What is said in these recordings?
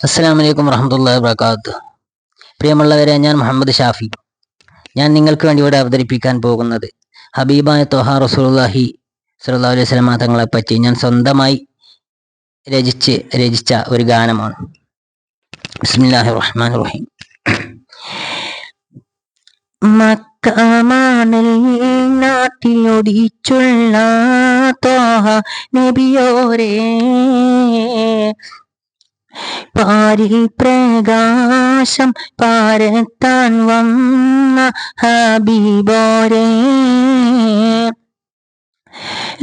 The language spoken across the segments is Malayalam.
അസ്സലാമു അലൈക്കും വറഹ്മത്തുള്ളാഹി വബറകാതുഹു. പ്രിയമുള്ളവരെ, ഞാൻ മുഹമ്മദ് ഷാഫി. ഞാൻ നിങ്ങൾക്ക് വേണ്ടി ഇവിടെ അവതരിപ്പിക്കാൻ പോകുന്നത് ഹബീബായ ത്വഹ റസൂലുള്ളാഹി സ്വല്ലല്ലാഹു അലൈഹി വസല്ലം തങ്ങളെ പറ്റി ഞാൻ സ്വന്തമായി രചിച്ച ഒരു ഗാനമാണ്. ബിസ്മില്ലാഹിർ റഹ്മാനിർ റഹീം. മക്കമാനിൽ നാട്ടിലൊടിച്ചുള്ള ത്വഹ നബിയോരേ, പാരിൽ പ്രകാശം പാരത്താൻ വന്ന ഹബീബോരേ,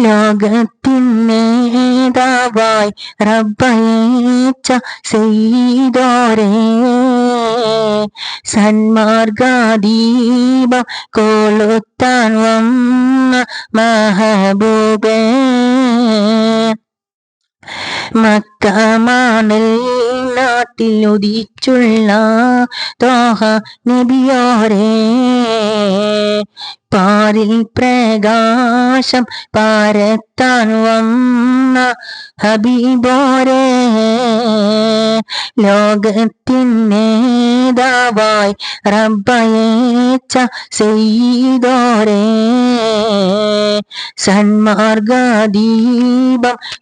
ലോകത്തിൻ നേതാവായി റബ്ബയച്ച സയ്യിദോരേ, സന്മാർഗദീപം കൊളുത്താൻ വന്ന മഹബൂബേ, മക്കമാനിൽ നാട്ടിലുദിച്ചുള്ള ത്വഹ നബിയോരേ, പാരിൽ പ്രകാശം പാരത്താൻ വന്ന ഹബീബോരേ, ലോകത്തിൻ നേതാവായി റബ്ബയച്ച സയ്യിദോരേ, സന്മാർഗദീപം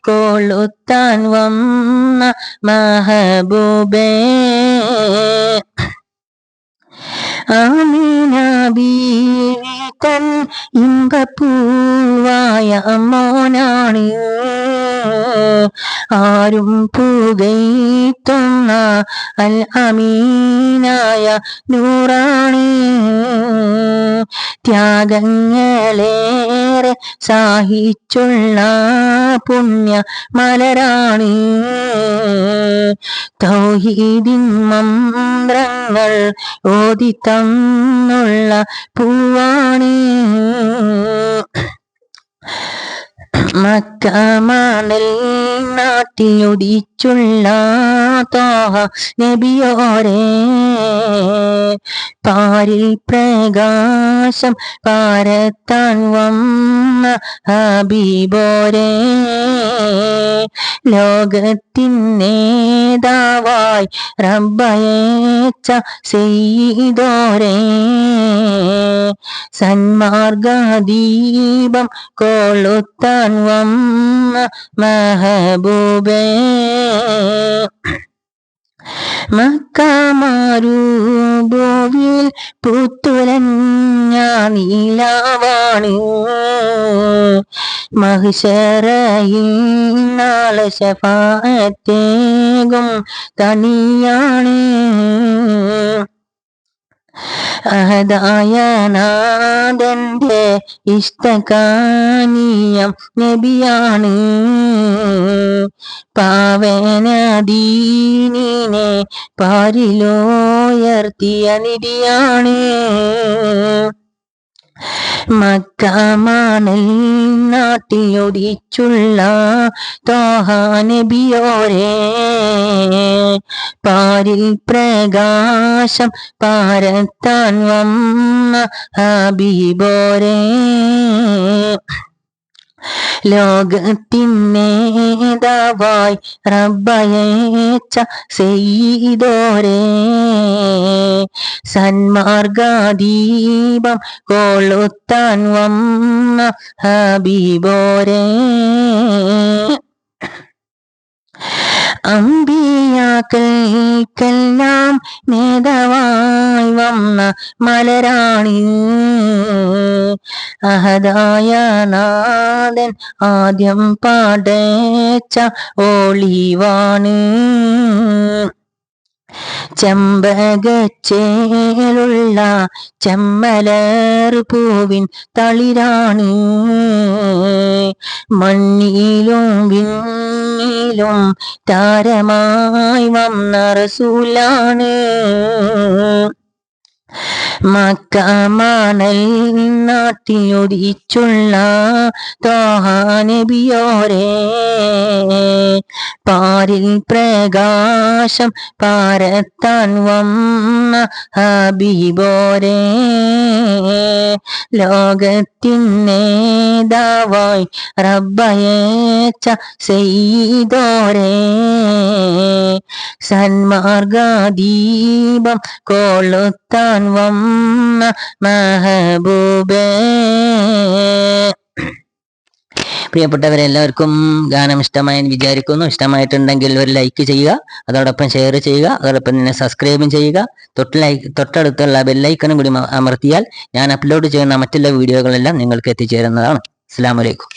കൊളുത്താൻ വന്ന മഹബൂബേ, ആമിന ബീവി തൻ ഇമ്പപ്പൂവായ മോനാണ്, ആരും പുകഴ്ത്തുന്ന അൽ അമീനായ നൂറാണ്, ത്യാഗങ്ങളേറെ സഹിച്ചുള്ള പുണ്യ മലരാണ്, തൗഹീദിൻ മന്ത്രങ്ങൾ ഓതിത്തന്നുള്ള പൂവാണ്, മക്കമാനിൽ നാട്ടിലുദിച്ചുള്ള ത്വഹ നബിയോരേ, പാരിൽ പ്രകാശം പാരത്താൻ വന്ന ഹബീബോരേ, ലോകത്തിൻ നേതാവായി റബ്ബയച്ച സയ്യിദോരേ, സന്മാർഗദീപം കൊളുത്താൻ വന്ന മഹബൂബേ, മക്ക മരുഭൂമിയിൽ പുത്തുലഞ്ഞ നീലാവാണ്, മഹ്ശറയിൽ നാളെ ശഫാഅത്തേകും തണിയാണ്, അഹദായ നാഥന്റെ ഇഷ്ടകാനീയം നബിയാണ്, പാവന ദീനിനെ പാരിലോയർത്തിയ നിധിയാണ്, മക്കമാനിൽ നാട്ടിലൊടിച്ചുള്ള ത്വഹ നബിയോരേ, പാരിൽ പ്രകാശം പാരത്താൻ വന്ന ഹബീബോരേ, ലോകത്തിൻ നേതാവായി റബ്ബയച്ച സയ്യിദോരേ, സന്മാർഗദീപം കൊളുത്താൻ വന്ന ഹബീബോരേ, അമ്പിയാക്കൾക്കെല്ലാം നേതാവായി വന്ന മലരാണ്, അഹദായ നാഥൻ ആദ്യം പടച്ച ഒളിവാണ്, ചെമ്പകച്ചേലുള്ള ചെമ്മലർ പൂവിൻ തളിരാണ്, മണ്ണിലും വിണ്ണിലും താരമായി വന്ന റസൂലാണ്, മക്കമാണൽ നാട്ടിലുദിച്ചുള്ള ത്വാഹ നബിയോരേ, പാരിൽ പ്രകാശം പാരത്താൻ വന്ന ഹബീബോരേ, ലോകത്തിൻ നേതാവായി റബ്ബയച്ച സയ്യിദോരേ, സന്മാർഗദീപം കൊളുത്താൻ വന്ന മെഹബൂബേ. പ്രിയപ്പെട്ടവരെല്ലാവർക്കും ഗാനം ഇഷ്ടമായെന്ന് വിചാരിക്കുന്നു. ഇഷ്ടമായിട്ടുണ്ടെങ്കിൽ ഒരു ലൈക്ക് ചെയ്യുക, അതോടൊപ്പം ഷെയർ ചെയ്യുക, അതോടൊപ്പം തന്നെ സബ്സ്ക്രൈബും ചെയ്യുക. തൊട്ടടുത്തുള്ള ബെല്ലൈക്കനും കൂടി അമർത്തിയാൽ ഞാൻ അപ്ലോഡ് ചെയ്യുന്ന മറ്റുള്ള വീഡിയോകളെല്ലാം നിങ്ങൾക്ക് എത്തിച്ചേരുന്നതാണ്. അസ്സലാമു അലൈക്കും.